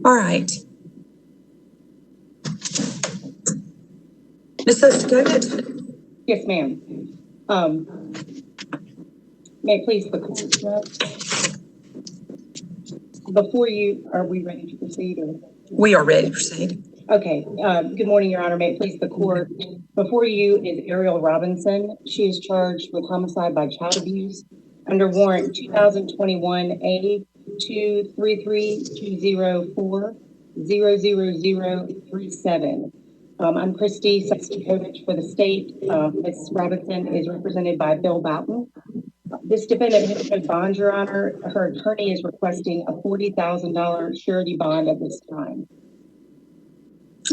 All right. Mrs. David? Yes, ma'am. May it please the court, Judge? Before you, are we ready to proceed? Or? We are ready to proceed. Okay. Good morning, Your Honor. May it please the court. Before you is Ariel Robinson. She is charged with homicide by child abuse under warrant 2021 A 233-204-00037. I'm Christy Sexton-Kovich for the state. Ms. Robinson is represented by Bill Boughton. This defendant has been bond, Your Honor. Her attorney is requesting a $40,000 surety bond at this time.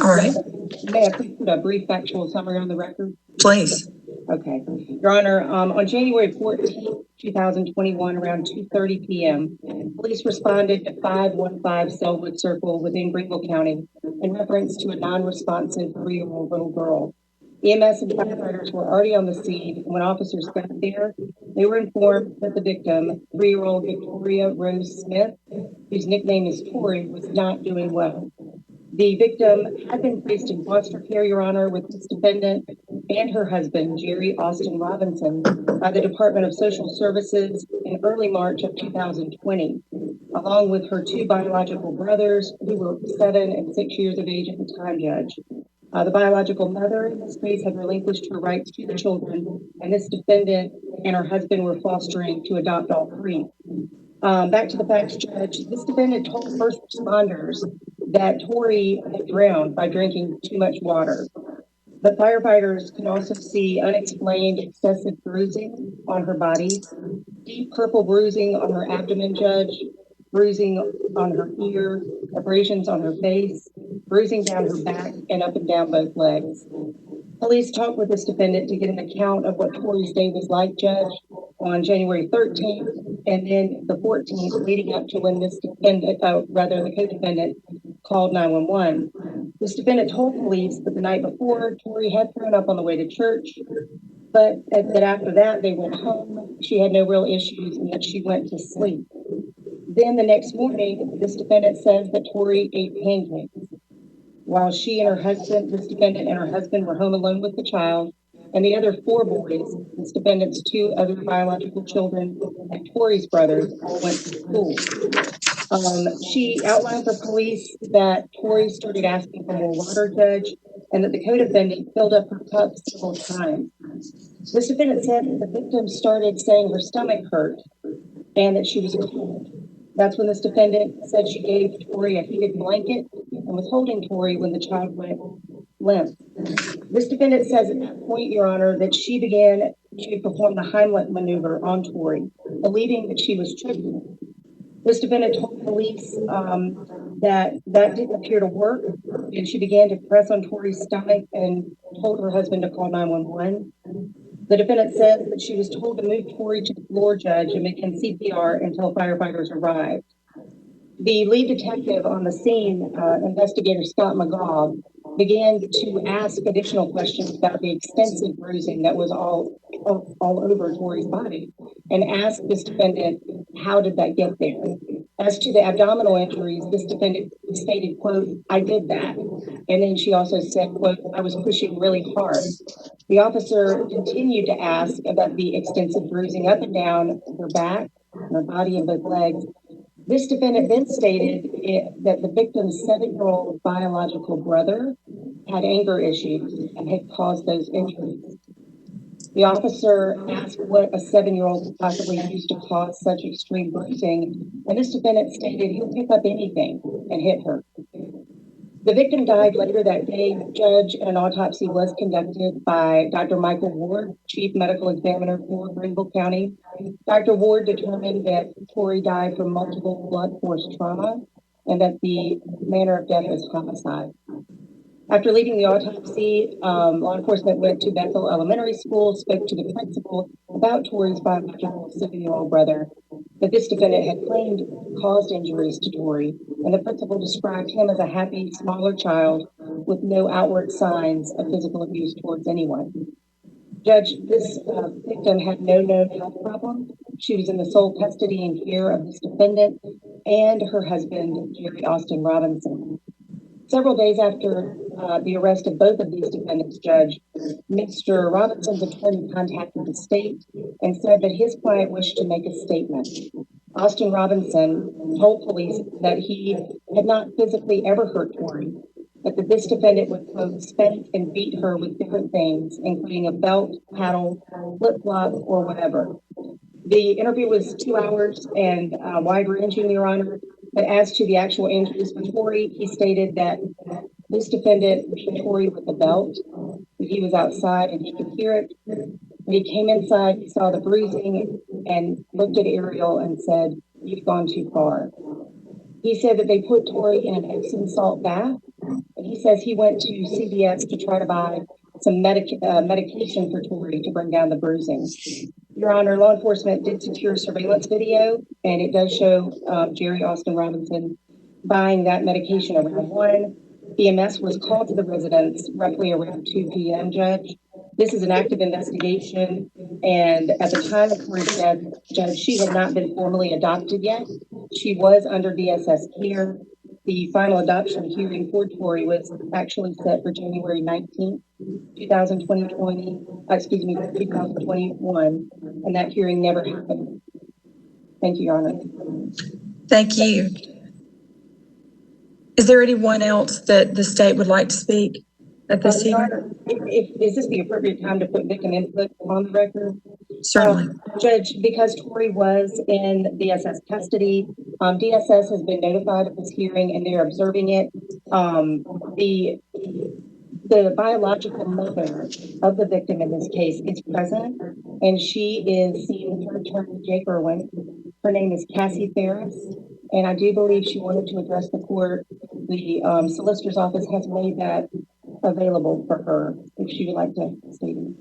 All right. May I please put a brief factual summary on the record? Please. Okay. Your Honor, on January 14, 2021, around 2:30 p.m., police responded to 515 Selwood Circle within Greenville-County in reference to a non-responsive 3-year-old little girl. EMS and firefighters were already on the scene. When officers got there, they were informed that the victim, 3-year-old Victoria Rose Smith, whose nickname is Tori, was not doing well. The victim had been placed in foster care, Your Honor, with this defendant and her husband, Jerry Austin Robinson, by the Department of Social Services in early March of 2020, along with her 2 biological brothers, who were 7 and 6 years of age at the time, Judge. The biological mother in this case had relinquished her rights to the children, and this defendant and her husband were fostering to adopt all 3. Back to the facts, Judge. This defendant told first responders that Tori had drowned by drinking too much water. But firefighters could also see unexplained excessive bruising on her body, deep purple bruising on her abdomen, Judge, bruising on her ear, abrasions on her face, bruising down her back and up and down both legs. Police talked with this defendant to get an account of what Tori's day was like, Judge, on January 13th and then the 14th, leading up to when this defendant, the co-defendant, called 911. This defendant told police that the night before, Tori had thrown up on the way to church, but that after that they went home. She had no real issues and that she went to sleep. Then the next morning, this defendant says that Tori ate pancakes. While she and her husband, this defendant and her husband were home alone with the child, and the other 4 boys, this defendant's 2 other biological children, and Tori's brothers, all went to school. She outlined for police that Tori started asking for more water, Judge, and that the co-defendant filled up her cup several times. This defendant said that the victim started saying her stomach hurt and that she was cold. That's when this defendant said she gave Tori a heated blanket and was holding Tori when the child went limp. This defendant says at that point, Your Honor, that she began to perform the Heimlich maneuver on Tori, believing that she was choking. This defendant told police that didn't appear to work, and she began to press on Tori's stomach and told her husband to call 911. The defendant said that she was told to move Tori to the floor, Judge, and begin CPR until firefighters arrived. The lead detective on the scene, investigator Scott McGaw, began to ask additional questions about the extensive bruising that was all over Tori's body, and asked this defendant, how did that get there? As to the abdominal injuries, this defendant stated, quote, I did that. And then she also said, quote, I was pushing really hard. The officer continued to ask about the extensive bruising up and down her back, her body, and both legs. This defendant then stated that the victim's 7-year-old biological brother had anger issues and had caused those injuries. The officer asked what a 7-year-old could possibly use to cause such extreme bruising, and this defendant stated he'll pick up anything and hit her. The victim died later that day, Judge, and an autopsy was conducted by Dr. Michael Ward, Chief Medical Examiner for Greenville County. Dr. Ward determined that Tori died from multiple blunt force trauma and that the manner of death is homicide. After leaving the autopsy, law enforcement went to Bethel Elementary School, spoke to the principal about Tori's biological 7-year-old brother, that this defendant had claimed caused injuries to Tori, and the principal described him as a happy, smaller child with no outward signs of physical abuse towards anyone. Judge, this victim had no known health problem. She was in the sole custody and care of this defendant. and her husband, Jerry Austin Robinson. Several days after the arrest of both of these defendants, Judge, Mr. Robinson's attorney contacted the state and said that his client wished to make a statement. Austin Robinson told police that he had not physically ever hurt Tori, but that this defendant would, quote, spank and beat her with different things, including a belt, paddle, flip-flop, or whatever. The interview was 2 hours and wide-ranging, Your Honor. But as to the actual injuries for Tori, he stated that this defendant beat Tori with a belt, that he was outside and he could hear it. When he came inside, he saw the bruising and looked at Ariel and said, "You've gone too far." He said that they put Tori in an Epsom salt bath, and he says he went to CVS to try to buy some medication for Tori to bring down the bruising. Your Honor, law enforcement did secure surveillance video, and it does show Jerry Austin Robinson buying that medication around 1. EMS was called to the residence roughly around 2 p.m., Judge. This is an active investigation, and at the time of Tori's death, Judge, she had not been formally adopted yet. She was under DSS care. The final adoption hearing for Tori was actually set for January 19th, 2021, and that hearing never happened. Thank you, Your Honor. Thank you. Is there anyone else that the state would like to speak at this Your hearing? Honor, is this the appropriate time to put victim input on the record? Certainly. Judge, because Tori was in DSS custody, DSS has been notified of this hearing and they're observing it. The biological mother of the victim in this case is present, and she is seeing with her attorney, Jake Irwin. Her name is Cassie Ferris, and I do believe she wanted to address the court. The solicitor's office has made that available for her if she would like to state it.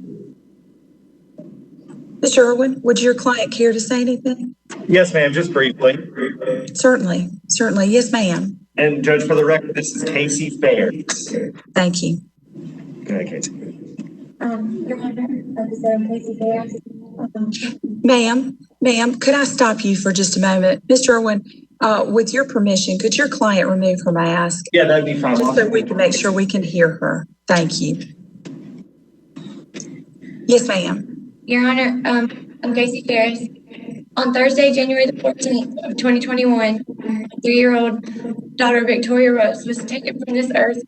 Mr. Irwin, would your client care to say anything? Yes, ma'am, just briefly. Certainly. Yes, ma'am. And Judge, for the record, this is Casey Ferris. Thank you. Go ahead, Casey. Your Honor, this is Casey Ferris. Ma'am, could I stop you for just a moment? Mr. Irwin, with your permission, could your client remove her mask? Yeah, that'd be fine. Just so we can make sure we can hear her. Thank you. Yes, ma'am. Your Honor, I'm Casey Ferris. On Thursday, January the 14th of 2021, 3-year-old daughter Victoria Rose was taken from this earth.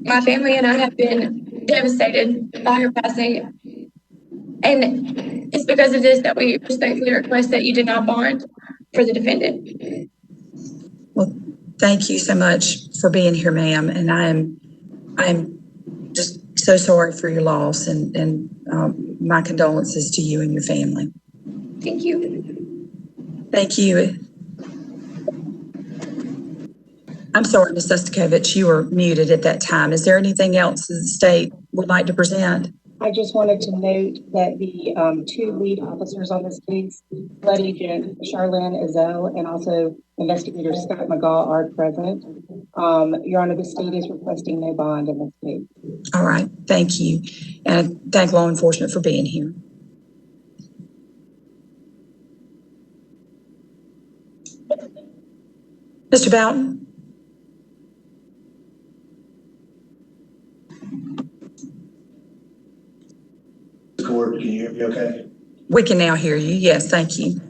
My family and I have been devastated by her passing, and it's because of this that we respectfully request that you deny bond for the defendant. Well, thank you so much for being here, ma'am. And I'm just so sorry for your loss, and my condolences to you and your family. Thank you. Thank you. I'm sorry, Ms. Sustakovich, you were muted at that time. Is there anything else the state would like to present? I just wanted to note that the 2 lead officers on this case, Blood Agent Charlene Ezell and also Investigator Scott McGaw, are present. Your Honor, the state is requesting no bond in this case. All right, thank you. And thank law enforcement for being here. Mr. Boughton? Court, can you hear me okay? We can now hear you. Yes, thank you.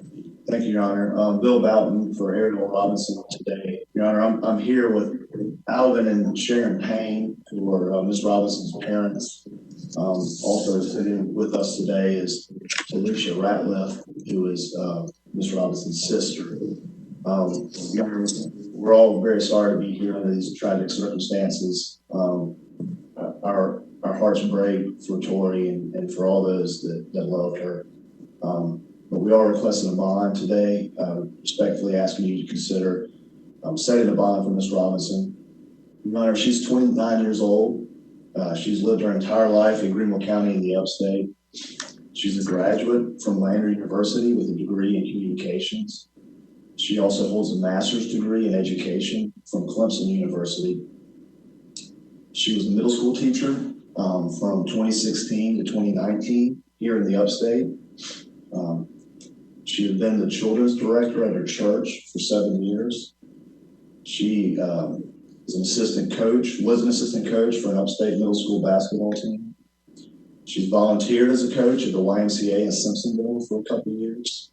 Thank you, Your Honor. Bill Boughton for Ariel Robinson today. Your Honor, I'm here with Alvin and Sharon Payne, who are Ms. Robinson's parents. Also sitting with us today is Alicia Ratliff, who is Ms. Robinson's sister. Your Honor, we're all very sorry to be here under these tragic circumstances. Our hearts break for Tori and for all those that loved her. But we are requesting a bond today, respectfully asking you to consider setting a bond for Ms. Robinson. Your Honor, she's 29 years old. She's lived her entire life in Greenville-County in the upstate. She's a graduate from Lander University with a degree in communications. She also holds a master's degree in education from Clemson University. She was a middle school teacher from 2016 to 2019 here in the upstate. She She had been the children's director at her church for 7 years. She was an assistant coach for an upstate middle school basketball team. She's volunteered as a coach at the YMCA in Simpsonville for a couple of years.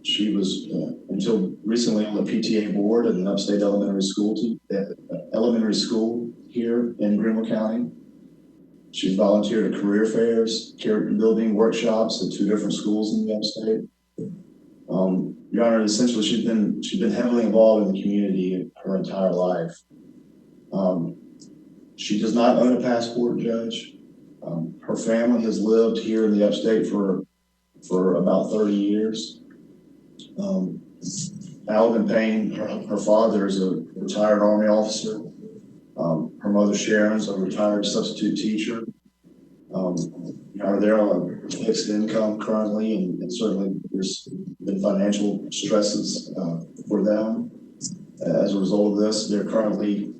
She was, until recently, on the PTA board at an upstate elementary school here in Greenville County. She's volunteered at career fairs, character building workshops at 2 different schools in the upstate. Your Honor, essentially, she's been heavily involved in the community her entire life. She does not own a passport, Judge. Her family has lived here in the upstate for about 30 years. Alvin Payne, her father, is a retired Army officer. Her mother Sharon's a retired substitute teacher. They're on a fixed income currently, and certainly there's been financial stresses for them. As a result of this, they're currently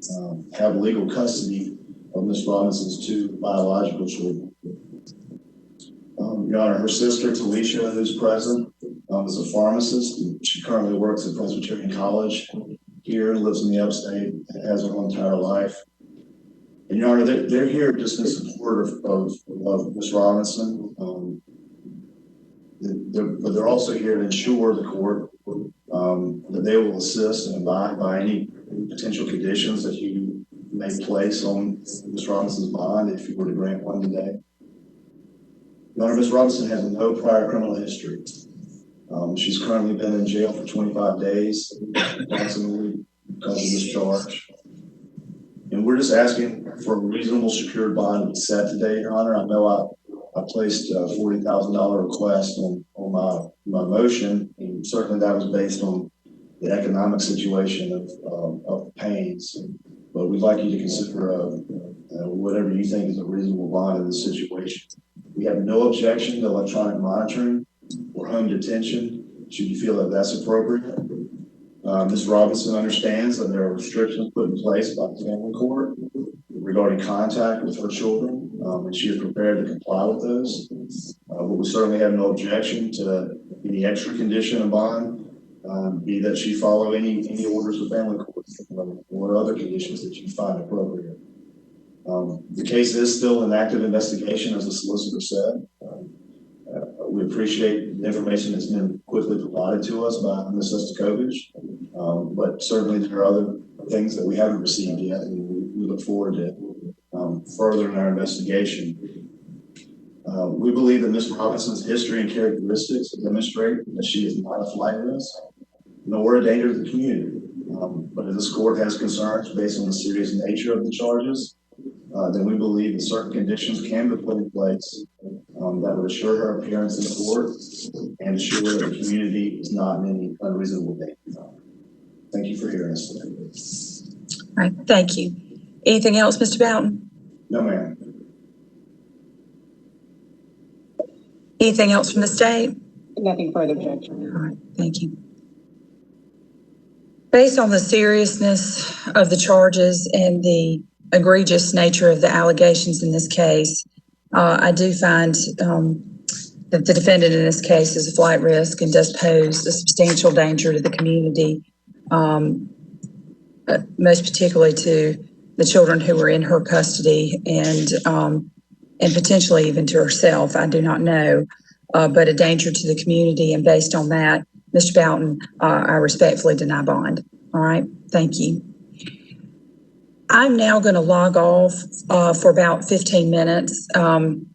have legal custody of Ms. Robinson's 2 biological children. Your Honor, her sister Talisha, who's present, is a pharmacist. She currently works at Presbyterian College here, lives in the upstate, has her whole entire life. And Your Honor, they're here just in support of Ms. Robinson. But they're also here to ensure the court that they will assist and abide by any potential conditions that you may place on Ms. Robinson's bond if you were to grant one today. Your Honor, Ms. Robinson has no prior criminal history. She's currently been in jail for 25 days, approximately, because of this charge. And we're just asking for a reasonable secured bond to be set today, Your Honor. I know I placed a $40,000 request on my motion, and certainly that was based on the economic situation of the Paynes. But we'd like you to consider whatever you think is a reasonable bond in this situation. We have no objection to electronic monitoring or home detention, should you feel that that's appropriate. Ms. Robinson understands that there are restrictions put in place by the family court regarding contact with her children, and she is prepared to comply with those. But we certainly have no objection to any extra condition of bond, be that she follow any orders of family court or other conditions that you find appropriate. The case is still an active investigation, as the solicitor said. We appreciate the information that's been quickly provided to us by Ms. Estakovich, but certainly there are other things that we haven't received yet, and we look forward to furthering our investigation. We believe that Ms. Robinson's history and characteristics demonstrate that she is not a flight risk, nor a danger to the community. But if this court has concerns based on the serious nature of the charges, then we believe that certain conditions can be put in place that would assure her appearance in court and assure that the community is not in any unreasonable danger. Thank you for hearing us today. All right, thank you. Anything else, Mr. Boughton? No, ma'am. Anything else from the state? Nothing further, Judge. All right, thank you. Based on the seriousness of the charges and the egregious nature of the allegations in this case, I do find that the defendant in this case is a flight risk and does pose a substantial danger to the community, most particularly to the children who were in her custody and potentially even to herself. I do not know, but a danger to the community. And based on that, Mr. Boughton, I respectfully deny bond. All right, thank you. I'm now going to log off for about 15 minutes.